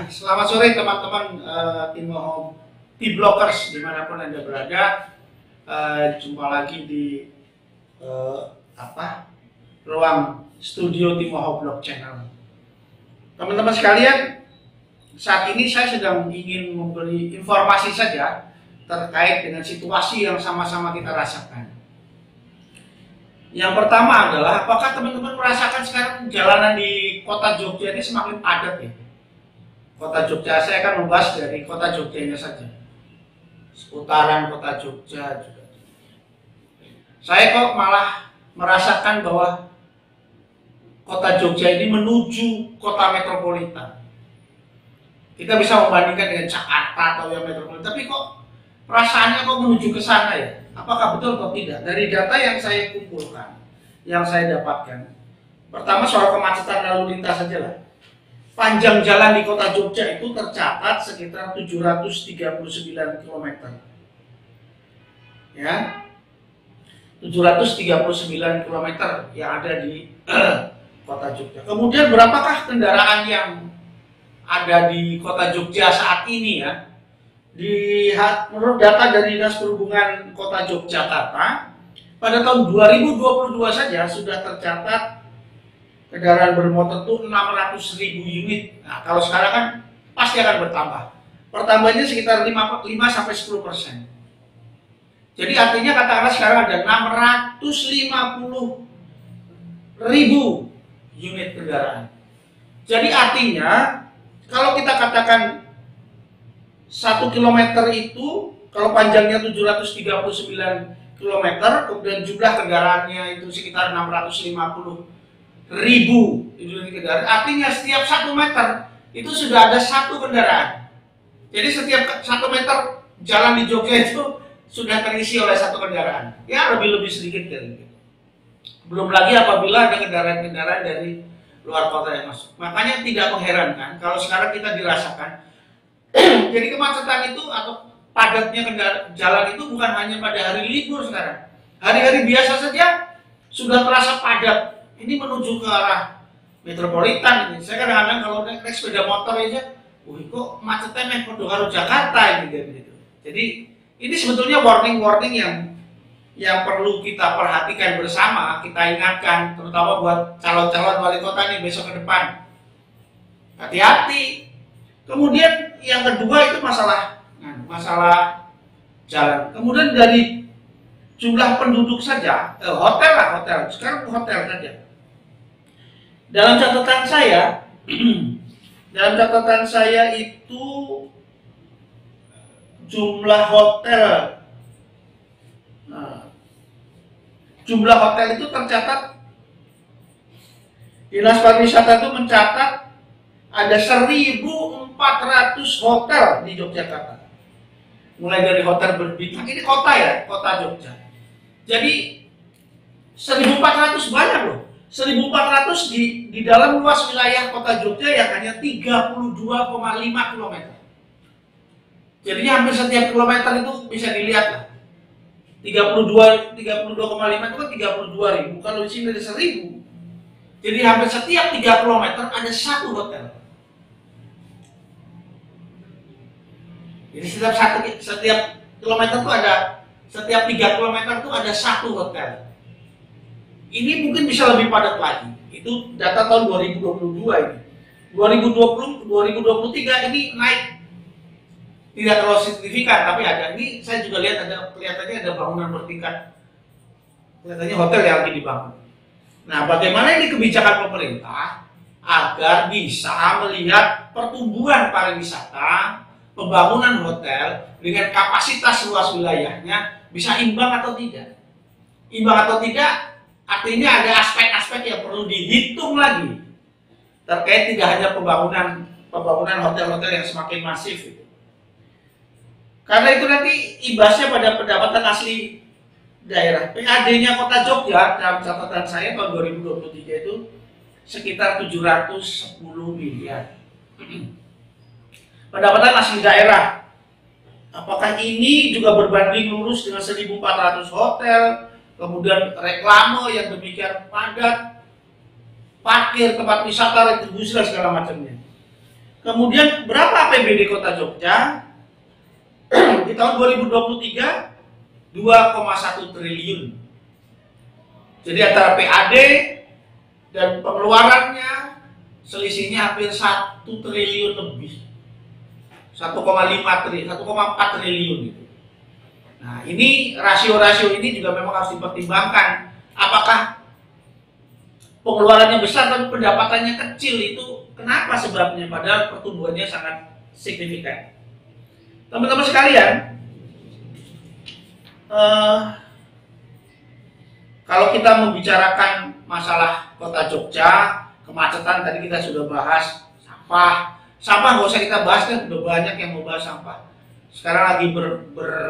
Selamat sore teman-teman tim Home T-Blockers dimanapun Anda berada. Jumpa lagi di ruang studio tim Home Blog Channel. Teman-teman sekalian, saat ini saya sedang ingin memberi informasi saja terkait dengan situasi yang sama-sama kita rasakan. Yang pertama adalah, apakah teman-teman merasakan sekarang jalanan di kota Jogja ini semakin padat ya? Kota Jogja, saya akan membahas dari kota Jogjanya saja. Seputaran kota Jogja juga. Saya kok malah merasakan bahwa kota Jogja ini menuju kota metropolitan. Kita bisa membandingkan dengan Jakarta atau yang metropolitan, tapi kok perasaannya kok menuju ke sana ya? Apakah betul atau tidak? Dari data yang saya kumpulkan, yang saya dapatkan, pertama soal kemacetan lalu lintas saja lah. Panjang jalan di kota Jogja itu tercatat sekitar 739 km. Ya, 739 km yang ada di kota Jogja. Kemudian berapakah kendaraan yang ada di kota Jogja saat ini ya? Menurut data dari Dinas Perhubungan Kota Yogyakarta, pada tahun 2022 saja sudah tercatat kendaraan bermotor itu 600.000 unit. Nah, kalau sekarang kan pasti akan bertambah. Pertambahannya sekitar 5-10%. Jadi artinya katakanlah sekarang ada 650.000 unit kendaraan. Jadi artinya kalau kita katakan 1 kilometer itu, kalau panjangnya 739 km, kemudian jumlah kendaraannya itu sekitar 650.000 unit kendaraan, artinya setiap 1 meter itu sudah ada 1 kendaraan. Jadi setiap 1 meter jalan di Jogja itu sudah terisi oleh 1 kendaraan. Ya lebih sedikit dari itu. Belum lagi apabila ada kendaraan-kendaraan dari luar kota yang masuk. Makanya tidak mengherankan kalau sekarang kita dirasakan. Jadi kemacetan itu atau padatnya jalan itu bukan hanya pada hari libur sekarang. Hari-hari biasa saja sudah terasa padat. Ini menuju ke arah metropolitan ini. Saya kadang-kadang kalau naik sepeda motor aja, kok macetnya karo Jakarta gitu. Jadi ini sebetulnya warning yang perlu kita perhatikan bersama, kita ingatkan, terutama buat calon-calon wali kota nih besok ke depan. Hati-hati. Kemudian yang kedua itu masalah jalan. Kemudian dari jumlah penduduk saja, hotel. Sekarang hotel saja. Dalam catatan saya itu jumlah hotel itu tercatat, Dinas Pariwisata itu mencatat ada 1.400 hotel di Yogyakarta. Mulai dari hotel berbintang, ini kota ya, kota Jogja. Jadi 1.400 banyak loh. 1.400 di dalam luas wilayah kota Jogja yang hanya 32,5 km. Jadinya hampir setiap kilometer itu bisa dilihat lah. 32,5 itu kan 32.000. Kalau di sini ada 1.000. Jadi hampir setiap 3 km ada 1 hotel. Jadi setiap kilometer itu ada, setiap 3 km itu ada 1 hotel. Ini mungkin bisa lebih padat lagi. Itu data tahun 2022 ini. 2023 ini naik. Tidak terlalu signifikan, tapi ada. Ini saya juga lihat kelihatannya ada bangunan bertingkat. Kelihatannya hotel yang lagi dibangun. Nah, bagaimana ini kebijakan pemerintah agar bisa melihat pertumbuhan pariwisata, pembangunan hotel dengan kapasitas luas wilayahnya bisa imbang atau tidak? Imbang atau tidak artinya ada aspek-aspek yang perlu dihitung lagi terkait tidak hanya pembangunan hotel-hotel yang semakin masif itu. Karena itu nanti imbasnya pada pendapatan asli daerah. PAD-nya Kota Jogja dalam catatan saya tahun 2023 itu sekitar 710 miliar. Pendapatan asli daerah. Apakah ini juga berbanding lurus dengan 1.400 hotel, kemudian reklame yang demikian padat, parkir, tempat wisata, retribusi dan segala macamnya. Kemudian berapa APBD Kota Jogja? Di tahun 2023 2,1 triliun. Jadi antara PAD dan pengeluarannya selisihnya hampir 1 triliun lebih. 1,5 triliun, 1,4 triliun gitu. Nah, ini rasio-rasio ini juga memang harus dipertimbangkan. Apakah pengeluarannya besar tapi pendapatannya kecil, itu kenapa sebabnya? Padahal pertumbuhannya sangat signifikan. Teman-teman sekalian, kalau kita membicarakan masalah Kota Jogja, kemacetan tadi kita sudah bahas, sampah nggak usah kita bahas kan, udah banyak yang mau bahas sampah. Sekarang lagi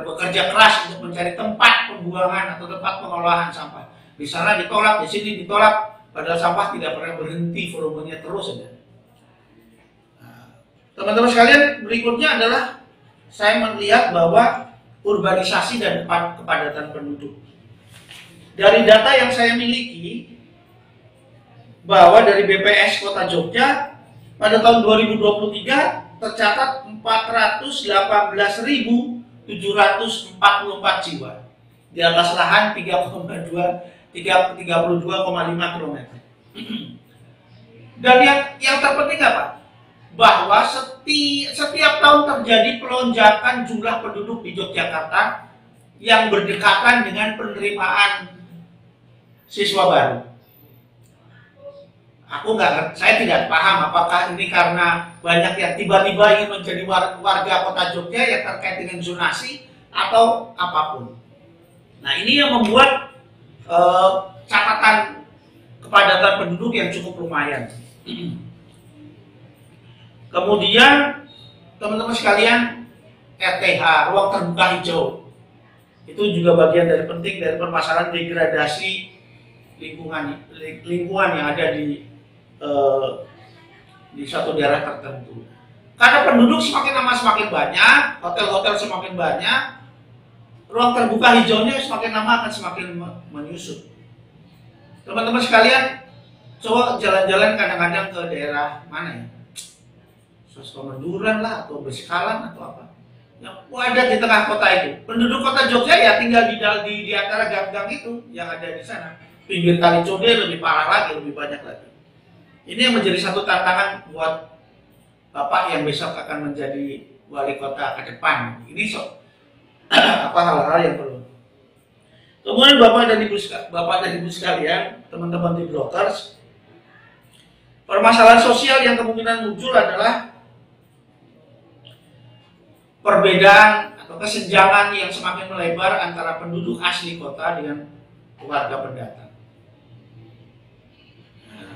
bekerja keras untuk mencari tempat pembuangan atau tempat pengolahan sampah. Di sana ditolak, di sini ditolak, padahal sampah tidak pernah berhenti, volumenya terus saja. Teman-teman sekalian, berikutnya adalah saya melihat bahwa urbanisasi dan kepadatan penduduk. Dari data yang saya miliki, bahwa dari BPS Kota Jogja pada tahun 2023 tercatat 418.744 jiwa di atas lahan 32,5 km. Dan yang terpenting apa? Bahwa setiap tahun terjadi pelonjakan jumlah penduduk di Yogyakarta yang berdekatan dengan penerimaan siswa baru. Saya tidak paham apakah ini karena banyak yang tiba-tiba ingin menjadi warga Kota Jogja yang terkait dengan zonasi atau apapun. Nah, ini yang membuat catatan kepadatan penduduk yang cukup lumayan. Kemudian teman-teman sekalian, RTH, ruang terbuka hijau, itu juga bagian dari penting dari permasalahan degradasi lingkungan yang ada di suatu daerah tertentu. Karena penduduk semakin lama semakin banyak, hotel-hotel semakin banyak, ruang terbuka hijaunya semakin lama akan semakin menyusut. Teman-teman sekalian, coba jalan-jalan kadang-kadang ke daerah mana ya? Sukomanduran lah, atau Beskalan atau apa? Yang ada di tengah kota itu. Penduduk Kota Jogja ya tinggal di antara gang-gang itu yang ada di sana. Pinggir Kali Code lebih parah lagi, lebih banyak lagi. Ini yang menjadi satu tantangan buat Bapak yang besok akan menjadi wali kota ke depan. Ini apa hal-hal yang perlu. Kemudian Bapak dan Ibu sekalian, teman-teman di Brokers, permasalahan sosial yang kemungkinan muncul adalah perbedaan atau kesenjangan yang semakin melebar antara penduduk asli kota dengan warga pendatang.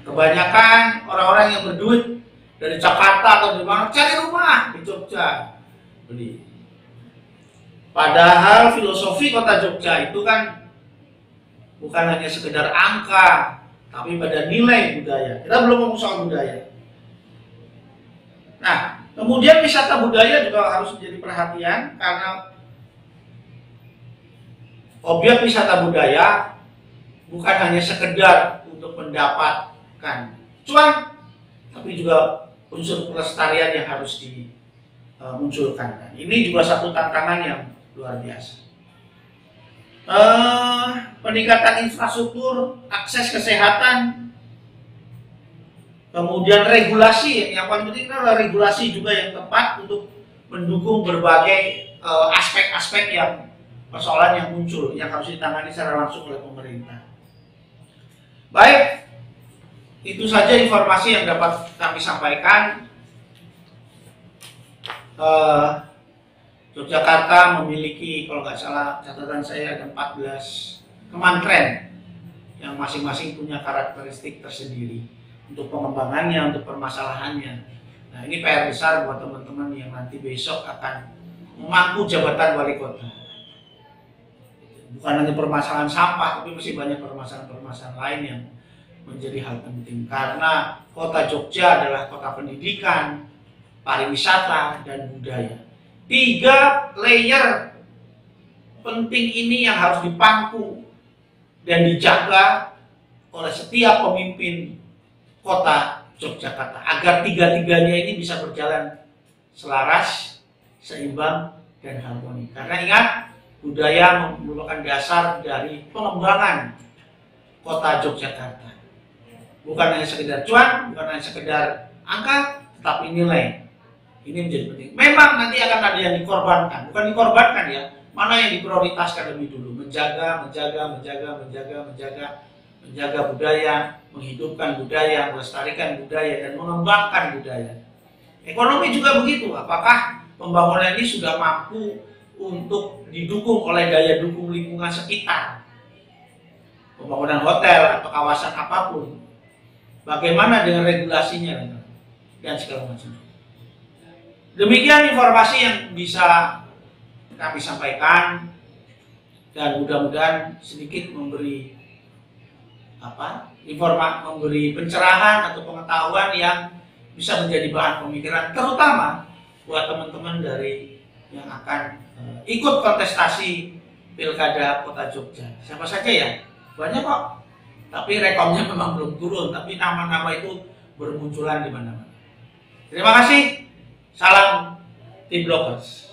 Kebanyakan orang-orang yang berduit dari Jakarta atau dari mana cari rumah di Jogja beli. Padahal filosofi Kota Jogja itu kan bukan hanya sekedar angka, tapi pada nilai budaya. Kita belum ngomong soal budaya. Nah, kemudian wisata budaya juga harus menjadi perhatian karena objek wisata budaya bukan hanya sekedar untuk mendapatkan cuan, tapi juga unsur pelestarian yang harus dimunculkan. Ini juga satu tantangan yang luar biasa. Peningkatan infrastruktur, akses kesehatan, kemudian regulasi. Yang paling penting adalah regulasi juga yang tepat untuk mendukung berbagai aspek-aspek yang persoalan yang muncul yang harus ditangani secara langsung oleh pemerintah. Baik, itu saja informasi yang dapat kami sampaikan. Yogyakarta memiliki, kalau nggak salah catatan saya, ada 14 kementerian yang masing-masing punya karakteristik tersendiri untuk pengembangannya, untuk permasalahannya. Nah, ini PR besar buat teman-teman yang nanti besok akan memangku jabatan wali kota. Bukan hanya permasalahan sampah, tapi masih banyak permasalahan-permasalahan lain yang menjadi hal penting. Karena Kota Jogja adalah kota pendidikan, pariwisata, dan budaya. 3 layer penting ini yang harus dipangku dan dijaga oleh setiap pemimpin kota Yogyakarta agar tiga-tiganya ini bisa berjalan selaras, seimbang, dan harmoni. Karena ingat, budaya merupakan dasar dari pengembangan kota Yogyakarta. Bukan hanya sekedar cuan, bukan hanya sekedar angka, tetapi nilai. Ini menjadi penting. Memang nanti akan ada yang dikorbankan, bukan dikorbankan ya, mana yang diprioritaskan lebih dulu, menjaga budaya, menghidupkan budaya, melestarikan budaya, dan mengembangkan budaya. Ekonomi juga begitu. Apakah pembangunan ini sudah mampu untuk didukung oleh daya dukung lingkungan sekitar? Pembangunan hotel atau kawasan apapun, bagaimana dengan regulasinya dan segala macam. Demikian informasi yang bisa kami sampaikan, dan mudah-mudahan sedikit memberi memberi pencerahan atau pengetahuan yang bisa menjadi bahan pemikiran, terutama buat teman-teman dari yang akan ikut kontestasi Pilkada Kota Jogja. Siapa saja ya? Banyak kok. Tapi rekomnya memang belum turun, tapi nama-nama itu bermunculan di mana-mana. Terima kasih. Salam Tim Blockers.